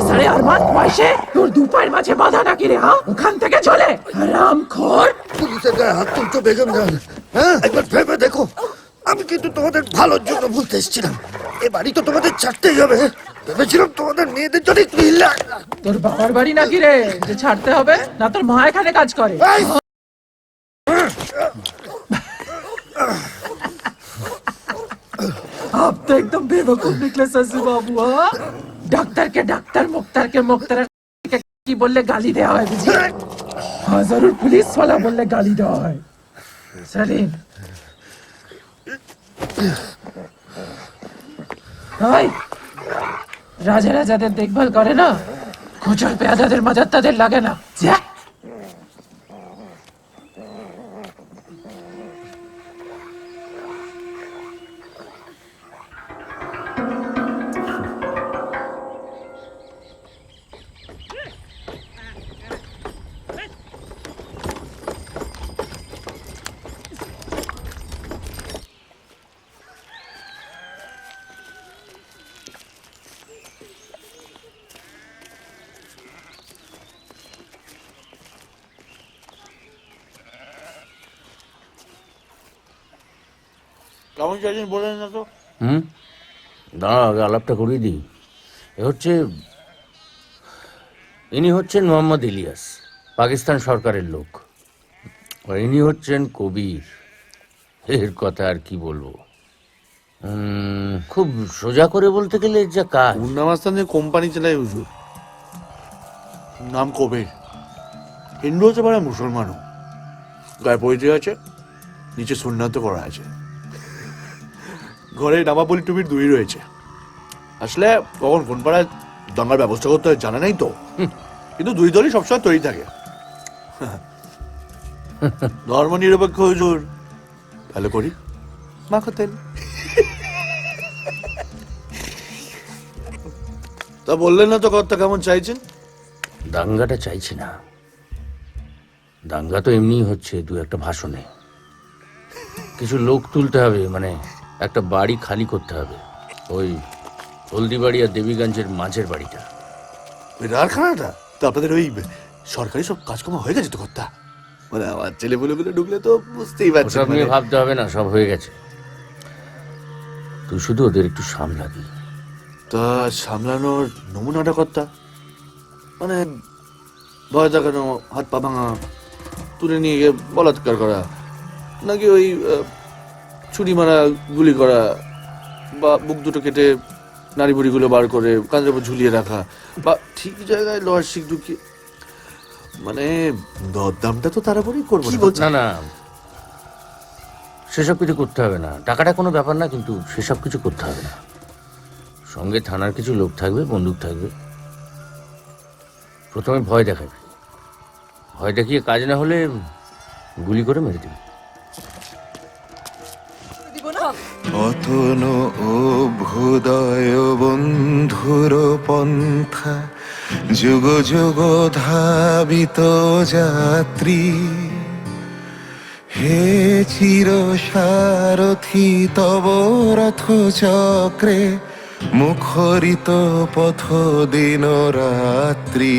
সাড়ে আরমান বয়সে তোর দু পায়ের মাঝে বাঁধা নাকি রে? হ্যাঁ, ওখান থেকে চলে হারামখোর। পুলিশের গায়ে হাত তুলছো বেগম জান। হ্যাঁ, একবার ভেবে দেখো, আমি কিন্তু তোমাদের ভালোর জন্য বলতে এসেছিলাম। এ বাড়ি তো তোমাদের ছাড়তেই হবে। ভেবেছিলাম তোমাদের মেয়েদের জন্য একটু তোর বাবার বাড়ি নাকি রে যে ছাড়তে হবে? না তোর মা এখানে কাজ করে? आप तो एकदम बेवकूफ निकले शशि बाबू। हाँ, डॉक्टर के डॉक्टर मुख्तार के मुख्तार की बोलले गाली देवा है बुझी? हाँ जरूर पुलिस वाला बोलले गाली देवा है। सलीम भाई রাজা রাজাদের দেখভাল করে না, খোঁচার পেয়াদাদের মজা তাদের লাগে না। যা কেমন চাইছেন বলেন না তো। দাঁড়া, আগে আলাপটা করিয়ে দিই। ইনি হচ্ছেন মোহাম্মদ ইলিয়াস, পাকিস্তান সরকারের লোক। আর ইনি হচ্ছেন কবির। এর কথা আর কি বলবো, খুব সোজা করে বলতে গেলে যা কাজ। মুন্নামাস্তানের কোম্পানি চালায় হুজুর, নাম কবির। হিন্দু হতে পারে, মুসলমানও। গায়ে পরিচয় আছে, নিচে সুন্নাত করা আছে। ঘরে নামাবলি টুপির দুই রয়েছে। আসলে কখন কোন পাড়ায় দাঙ্গার ব্যবস্থা করতে হয় জানা নাই তো, কিন্তু দুই দলই সবসময় তৈরি থাকে। ধর্ম নিরপেক্ষ হুজুর, ভালো করি মাখাতেন। তা বললেন না তো কর্তা কেমন চাইছেন? দাঙ্গাটা চাইছি না, দাঙ্গা তো এমনিই হচ্ছে দু একটা ভাষণে। কিছু লোক তুলতে হবে, মানে একটা বাড়ি খালি করতে হবে, ওই হলদিবাড়ি আর দেবীগঞ্জের মাঝের বাড়িটা। ওই রারখানাটা তো আপনাদের ওই সরকারি সব কাজকর্ম হয়ে গেছে তো কর্তা? মানে আমার ছেলে বলেগুলো ঢুকলে তো বুঝতেই পারছি। সব নিয়ে ভাবতে হবে না, সব হয়ে গেছে। তুই শুধু ওদের একটু সামলাবি। তা সামলানোর নমুনাটা কর্তা? মানে ভয় দেখানো, হাত পা ভাঙা, তুলে নিয়ে গিয়ে বলাৎকার করা, নাকি ওই ছুরি মারা, গুলি করা, বা বুক দুটো কেটে নাড়ি বুড়িগুলো বার করে কাঁধের উপর ঝুলিয়ে রাখা, বা ঠিক জায়গায় লোহার শিক ঢুকিয়ে, মানে দরদামটা তো তার উপরেই করবো। না না, সেসব কিছু করতে হবে না। টাকাটা কোনো ব্যাপার না, কিন্তু সেসব কিছু করতে হবে না। সঙ্গে থানার কিছু লোক থাকবে, বন্দুক থাকবে। প্রথমে ভয় দেখাবে, ভয় দেখিয়ে কাজ না হলে গুলি করে মেরে দিবি। অতন অভ্যুদয় বন্ধুর পন্থা, যুগ যুগ ধাবিত যাত্রী। হে চির সারথি তব রথ চক্রে, মুখরিত পথ দিন রাত্রি।